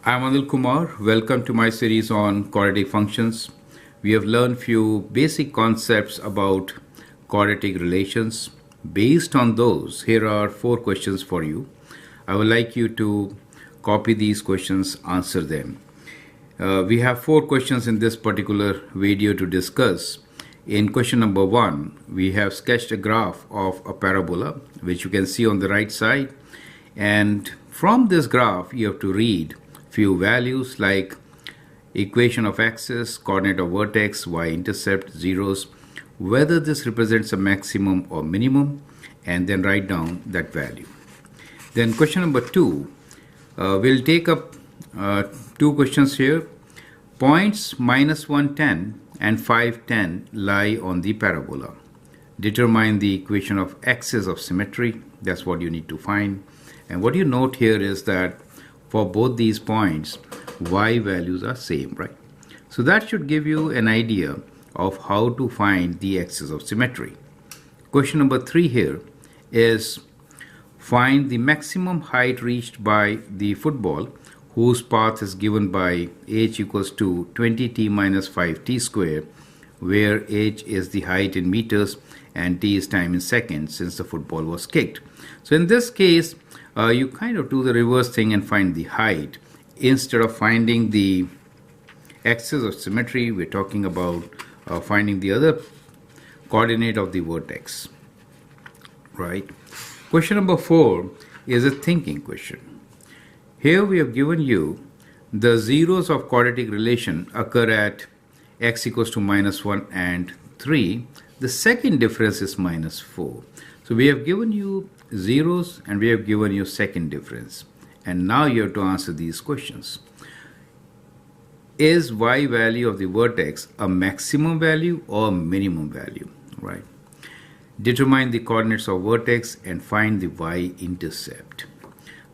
I'm Anil Kumar. Welcome to my series on quadratic functions. We have learned few basic concepts about quadratic relations. Based on those, here are 4 questions for you. I would like you to copy these questions, answer them. We have 4 questions in this particular video to discuss. In question number 1, we have sketched a graph of a parabola, which you can see on the right side. And from this graph, you have to read few values like equation of axis, coordinate of vertex, y-intercept, zeros, whether this represents a maximum or minimum, and then write down that value. Then question number 2, we'll take up 2 questions here. Points -110 and 510 lie on the parabola. Determine the equation of axis of symmetry. That's what you need to find. And what you note here is that for both these points, y values are same, right? So that should give you an idea of how to find the axis of symmetry. Question number 3 here is find the maximum height reached by the football whose path is given by h equals to 20t minus 5t square, where h is the height in meters and t is time in seconds since the football was kicked. So in this case, you kind of do the reverse thing and find the height. Instead of finding the axis of symmetry, we're talking about finding the other coordinate of the vertex, right? Question number 4 is a thinking question. Here we have given you the zeros of quadratic relation occur at x equals to -1 and 3. The second difference is -4. So we have given you zeros and we have given you second difference. And now you have to answer these questions. Is y value of the vertex a maximum value or minimum value, right? Determine the coordinates of vertex and find the y-intercept.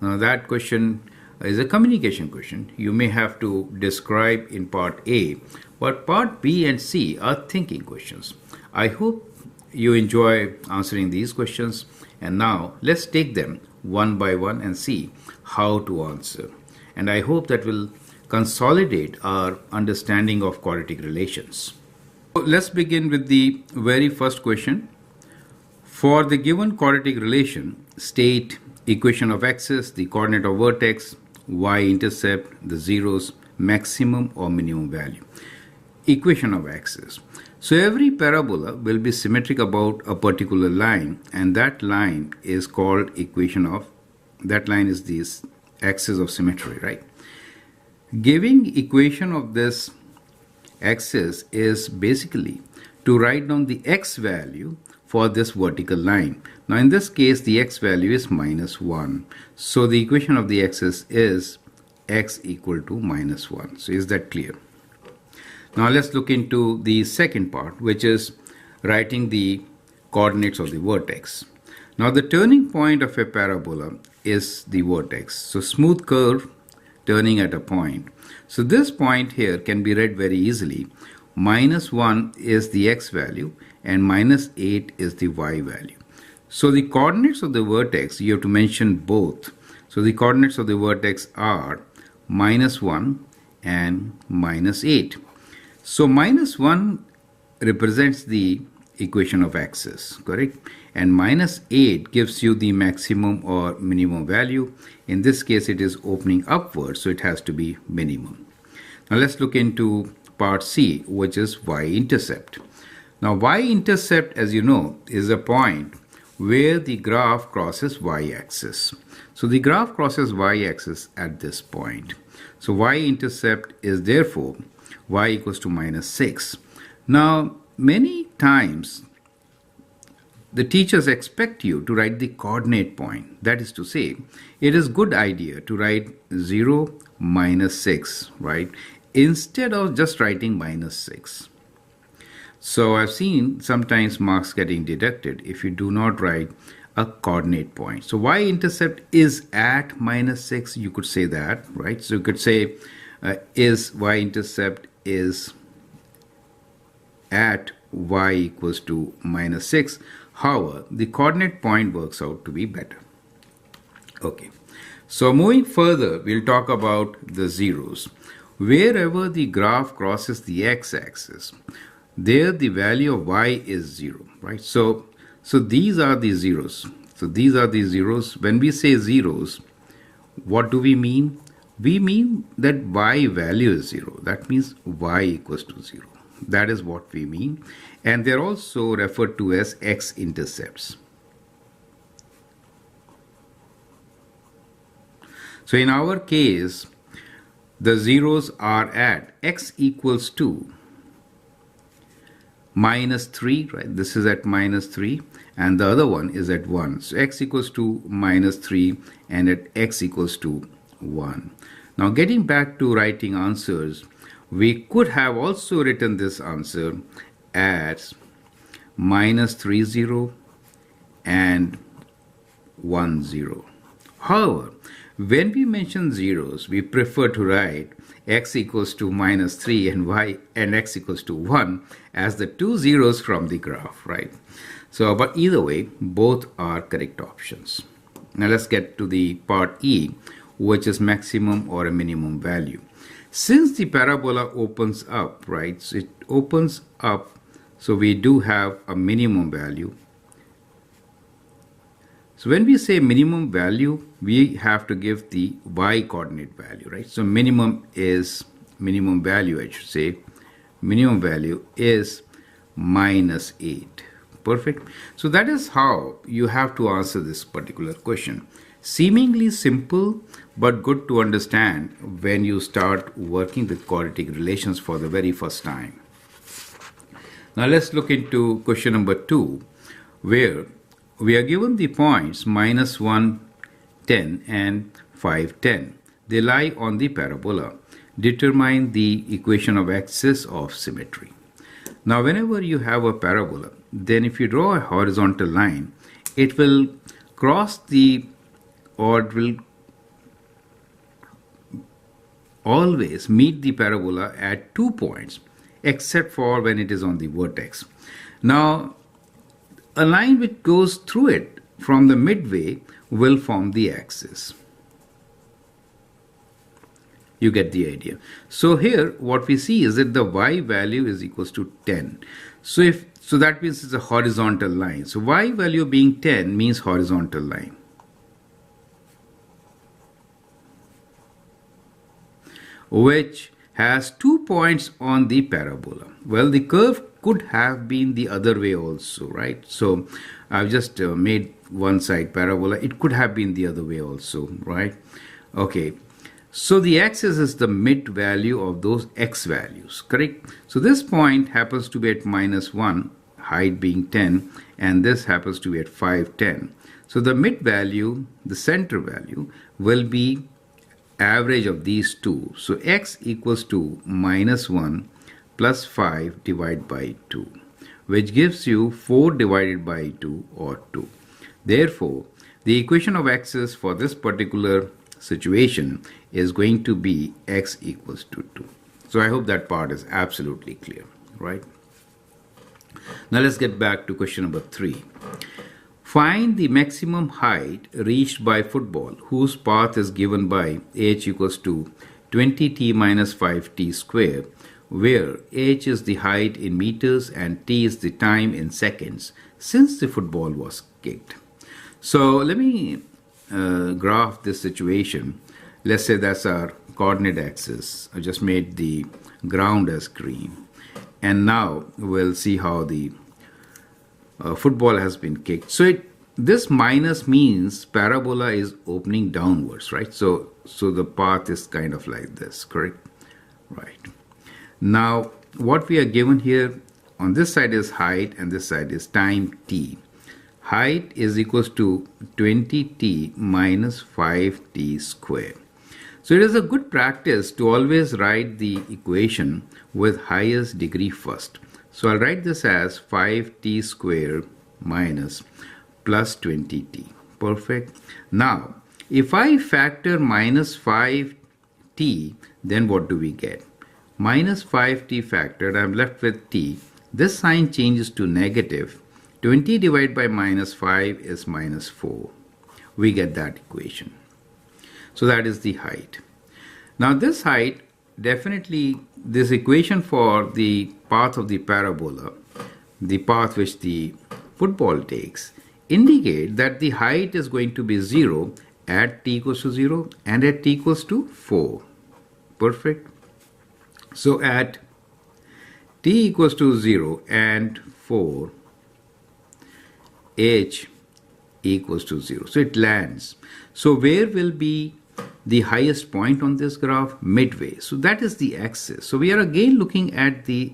Now that question is a communication question. You may have to describe in part A, but part B and C are thinking questions. I hope you enjoy answering these questions. And now let's take them one by one and see how to answer. And I hope that will consolidate our understanding of quadratic relations. So let's begin with the very first question. For the given quadratic relation, state equation of axis, the coordinate of vertex, y-intercept, the zeros, maximum or minimum value. Equation of axis. So every parabola will be symmetric about a particular line, and that line is called that line is this axis of symmetry, right? Giving equation of this axis is basically to write down the x value for this vertical line. Now in this case, the x value is -1. So the equation of the axis is x equal to -1. So is that clear? Now let's look into the second part, which is writing the coordinates of the vertex. Now the turning point of a parabola is the vertex. So smooth curve turning at a point. So this point here can be read very easily. -1 is the x value and -8 is the y value. So the coordinates of the vertex, you have to mention both. So the coordinates of the vertex are -1 and -8. So -1 represents the equation of axis, correct? And -8 gives you the maximum or minimum value. In this case, it is opening upwards, so it has to be minimum. Now let's look into part C, which is y-intercept. Now y-intercept, as you know, is a point where the graph crosses y-axis. So the graph crosses y-axis at this point. So y-intercept is therefore y equals to -6. Now, many times the teachers expect you to write the coordinate point. That is to say, it is good idea to write 0, -6, right? Instead of just writing -6. So I've seen sometimes marks getting deducted if you do not write a coordinate point. So y-intercept is at -6, you could say that, right? So you could say is y-intercept is at y equals to -6. However, the coordinate point works out to be better. Okay. So moving further, we'll talk about the zeros. Wherever the graph crosses the x-axis, there the value of y is 0, right? So these are the zeros. So these are the zeros. When we say zeros, what do we mean? We mean that y value is 0. That means y equals to 0. That is what we mean. And they're also referred to as x-intercepts. So in our case, the zeros are at x equals to minus 3, right? This is at minus 3 and the other one is at 1. So x equals to minus 3 and at x equals to 1. Now getting back to writing answers, we could have also written this answer as minus 3, 0 and 1, 0. However, when we mention zeros, we prefer to write x equals to minus 3 and y and x equals to 1 as the two zeros from the graph, right? So, but either way, both are correct options. Now let's get to the part E, which is maximum or a minimum value. Since the parabola opens up, right? So it opens up, so we do have a minimum value. So when we say minimum value, we have to give the y coordinate value, right? So minimum value, I should say. Minimum value is minus 8. Perfect. So that is how you have to answer this particular question. Seemingly simple, but good to understand when you start working with quadratic relations for the very first time. Now let's look into question number 2, where we are given the points minus 1, 10 and 5, 10. They lie on the parabola. Determine the equation of axis of symmetry. Now whenever you have a parabola, then if you draw a horizontal line, it will cross the, or it will always meet the parabola at 2 points, except for when it is on the vertex. Now a line which goes through it from the midway will form the axis. You get the idea. So here what we see is that the y value is equals to 10. So that means it's a horizontal line. So y value being 10 means horizontal line. Which has 2 points on the parabola. Well, the curve could have been the other way also, right? So I've just made one side parabola. It could have been the other way also, right? Okay. So the axis is the mid value of those x values, correct? So this point happens to be at minus 1, height being 10, and this happens to be at 5, 10. So the mid value, the center value, will be average of these two. So x equals to minus 1 plus 5 divided by 2, which gives you 4 divided by 2 or 2. Therefore, the equation of axis for this particular situation is going to be x equals to 2. So I hope that part is absolutely clear, right? Now let's get back to question number 3. Find the maximum height reached by football whose path is given by h equals to 20t minus 5t square, where h is the height in meters and t is the time in seconds since the football was kicked. So let me graph this situation. Let's say that's our coordinate axis. I just made the ground as green. And now we'll see how the football has been kicked. So this minus means parabola is opening downwards, right? So the path is kind of like this, correct? Right. Now what we are given here, on this side is height and this side is time t. Height is equals to 20t minus 5t square. So it is a good practice to always write the equation with highest degree first. So I'll write this as 5t square minus plus 20t. Perfect. Now, if I factor minus 5t, then what do we get? Minus 5t factored, I'm left with t. This sign changes to negative. 20 divided by minus 5 is minus 4. We get that equation. So that is the height. Now this height, definitely this equation for the path of the parabola, the path which the football takes, indicate that the height is going to be 0 at t equals to 0 and at t equals to 4. Perfect. So at t equals to 0 and 4, h equals to 0. So it lands. So where will be the highest point on this graph? Midway. So that is the axis. So we are again looking at the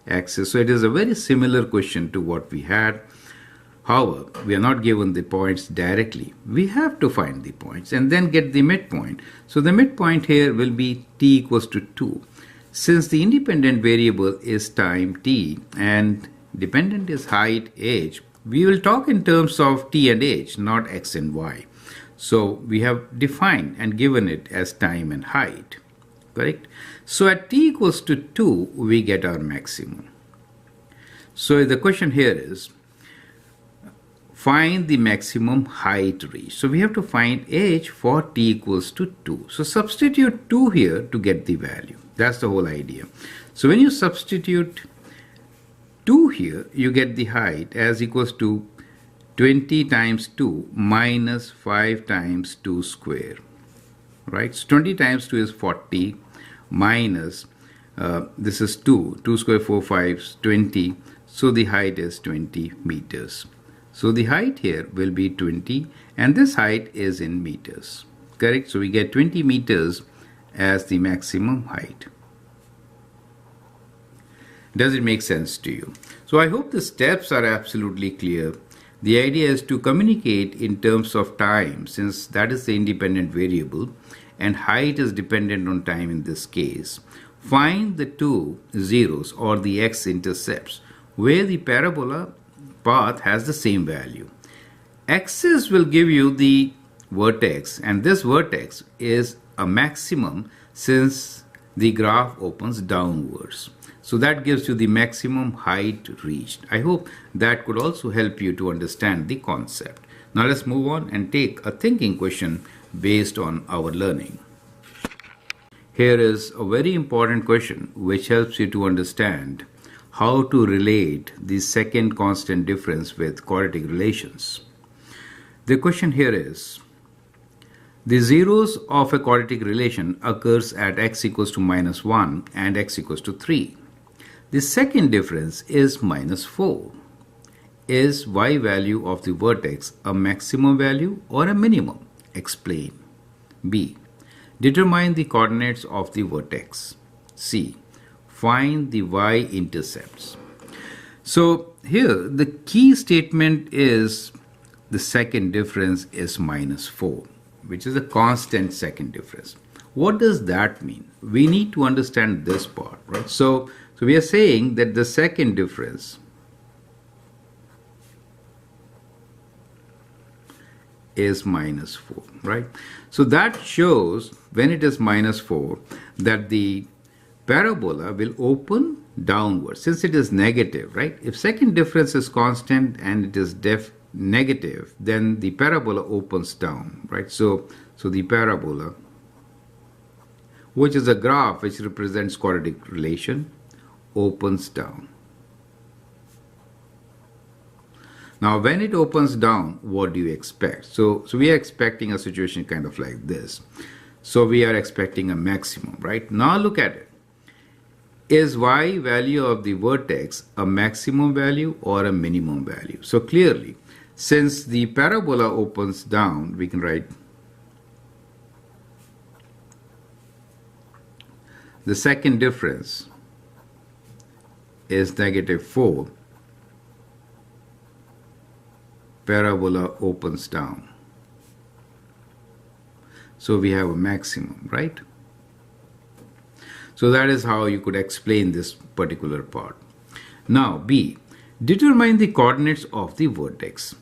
axis. So it is a very similar question to what we had. However, we are not given the points directly. We have to find the points and then get the midpoint. So the midpoint here will be t equals to 2. Since the independent variable is time t and dependent is height h, we will talk in terms of t and h, not x and y. So we have defined and given it as time and height, correct? So at t equals to 2, we get our maximum. So the question here is, find the maximum height reached. So we have to find h for t equals to 2. So substitute 2 here to get the value. That's the whole idea. So when you substitute 2 here, you get the height as equals to 20 times 2 minus 5 times 2 square, right? So 20 times 2 is 40 minus, this is 2 square 4, 5, 20. So the height is 20 meters. So the height here will be 20 and this height is in meters, correct? So we get 20 meters as the maximum height. Does it make sense to you? So I hope the steps are absolutely clear. The idea is to communicate in terms of time, since that is the independent variable and height is dependent on time in this case. Find the two zeros or the x-intercepts where the parabola path has the same value. Axis will give you the vertex and this vertex is a maximum since the graph opens downwards. So that gives you the maximum height reached. I hope that could also help you to understand the concept. Now let's move on and take a thinking question based on our learning. Here is a very important question which helps you to understand how to relate the second constant difference with quadratic relations. The question here is, the zeros of a quadratic relation occurs at x equals to minus 1 and x equals to 3. The second difference is minus 4. Is y value of the vertex a maximum value or a minimum? Explain. B. Determine the coordinates of the vertex. C. Find the y-intercepts. So here the key statement is the second difference is minus 4, which is a constant second difference. What does that mean? We need to understand this part, right? So we are saying that the second difference is minus 4, right? So that shows when it is minus 4 that the parabola will open downwards since it is negative, right? If second difference is constant and it is negative, then the parabola opens down, right? So the parabola, which is a graph which represents quadratic relation, opens down. Now when it opens down, what do you expect? So we are expecting a situation kind of like this. So we are expecting a maximum, right? Now look at it. Is y value of the vertex a maximum value or a minimum value? So clearly, since the parabola opens down, we can write the second difference is negative 4. Parabola opens down. So we have a maximum, right? So that is how you could explain this particular part. Now B, determine the coordinates of the vertex.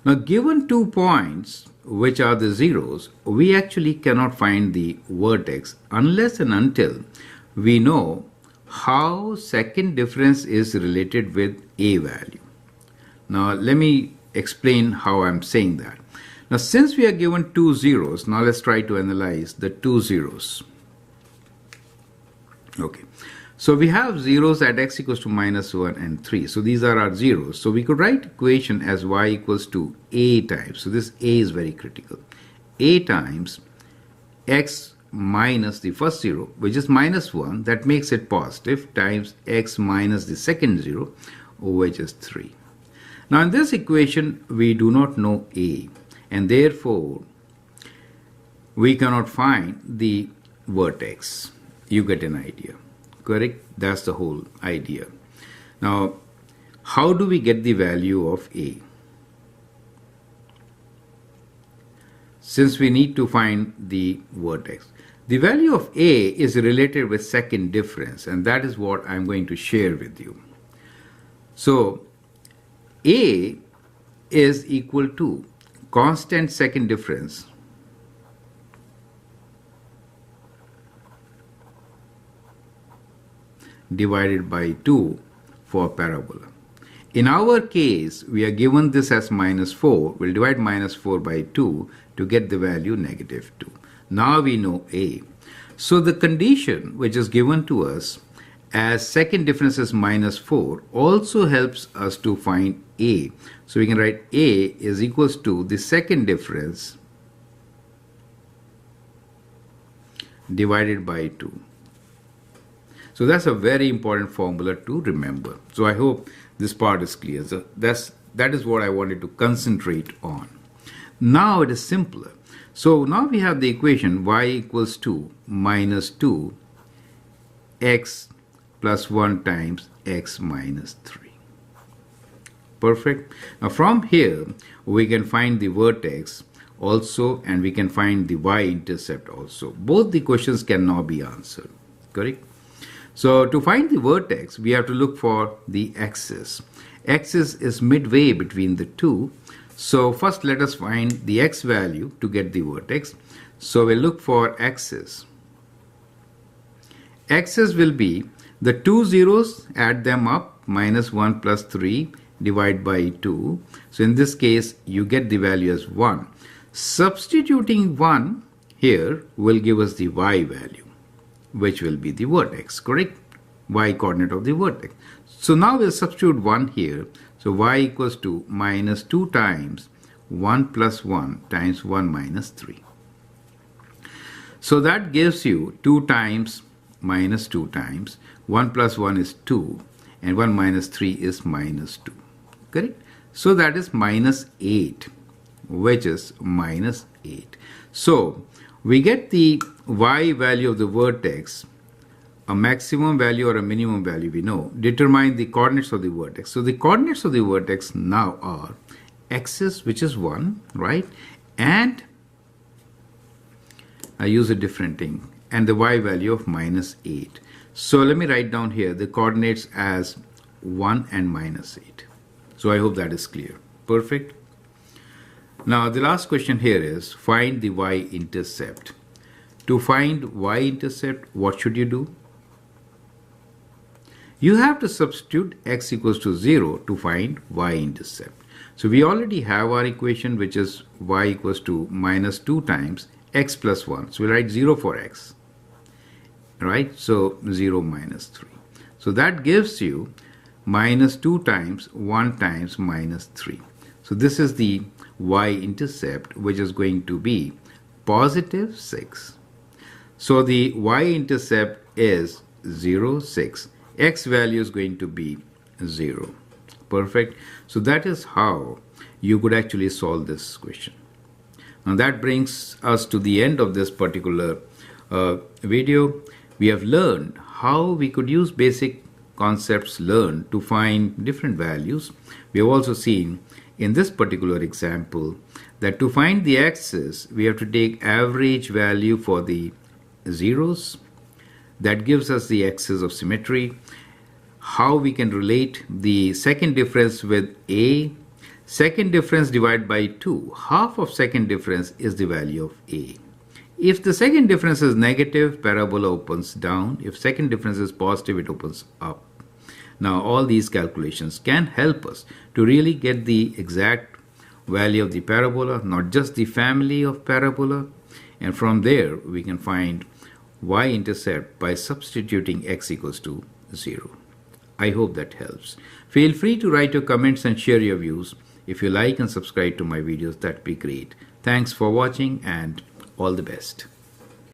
Now given 2 points which are the zeros, we actually cannot find the vertex unless and until we know how second difference is related with a value. Now let me explain how I'm saying that. Now, since we are given two zeros, now let's try to analyze the two zeros. Okay. So we have zeros at x equals to -1 and 3. So these are our zeros. So we could write equation as y equals to a times. So this a is very critical. A times x minus the first zero, which is -1, that makes it positive, times x minus the second zero, which is 3. Now in this equation, we do not know a, and therefore we cannot find the vertex. You get an idea. Correct? That's the whole idea. Now, how do we get the value of a? Since we need to find the vertex. The value of a is related with second difference, and that is what I'm going to share with you. So, a is equal to constant second difference divided by 2 for parabola. In our case, we are given this as -4. We'll divide -4 by 2 to get the value -2. Now we know a. So the condition which is given to us as second difference is -4 also helps us to find a. So we can write a is equals to the second difference divided by 2. So that's a very important formula to remember. So I hope this part is clear. So that is what I wanted to concentrate on. Now it is simpler. So now we have the equation y equals to -2 x plus 1 times x minus 3. Perfect. Now from here we can find the vertex also, and we can find the y-intercept also. Both the questions can now be answered. Correct? So to find the vertex, we have to look for the axis. Axis is midway between the two. So first let us find the x value to get the vertex. So we'll look for axis. Axis will be the two zeros, add them up, -1 plus 3, divide by 2. So in this case, you get the value as 1. Substituting 1 here will give us the y value, which will be the vertex, correct? Y coordinate of the vertex. So now we'll substitute 1 here. So y equals to -2 times 1 plus 1 times 1 minus 3. So that gives you 2 times -2 times 1 plus 1 is 2 and 1 minus 3 is -2. Correct? So that is -8, which is -8. So we get the y value of the vertex, a maximum value or a minimum value we know, determine the coordinates of the vertex. So the coordinates of the vertex now are axis, which is 1, right? And I use a different thing, and the y value of -8. So let me write down here the coordinates as 1 and -8. So I hope that is clear. Perfect. Now the last question here is find the y-intercept. To find y-intercept, what should you do? You have to substitute x equals to 0 to find y-intercept. So we already have our equation, which is y equals to -2 times x plus 1. So we'll write 0 for x, right? So 0 minus 3. So that gives you -2 times 1 times -3. So this is the y-intercept, which is going to be positive 6. So the y-intercept is 0, 6. X value is going to be 0. Perfect. So that is how you could actually solve this question. Now that brings us to the end of this particular video. We have learned how we could use basic concepts learned to find different values. We have also seen in this particular example that to find the axis, we have to take average value for the zeros. That gives us the axis of symmetry. How we can relate the second difference with a. Second difference divided by 2. Half of second difference is the value of a. If the second difference is negative, parabola opens down. If second difference is positive, it opens up. Now all these calculations can help us to really get the exact value of the parabola, not just the family of parabola. And from there, we can find y-intercept by substituting x equals to 0. I hope that helps. Feel free to write your comments and share your views. If you like and subscribe to my videos, that'd be great. Thanks for watching and all the best.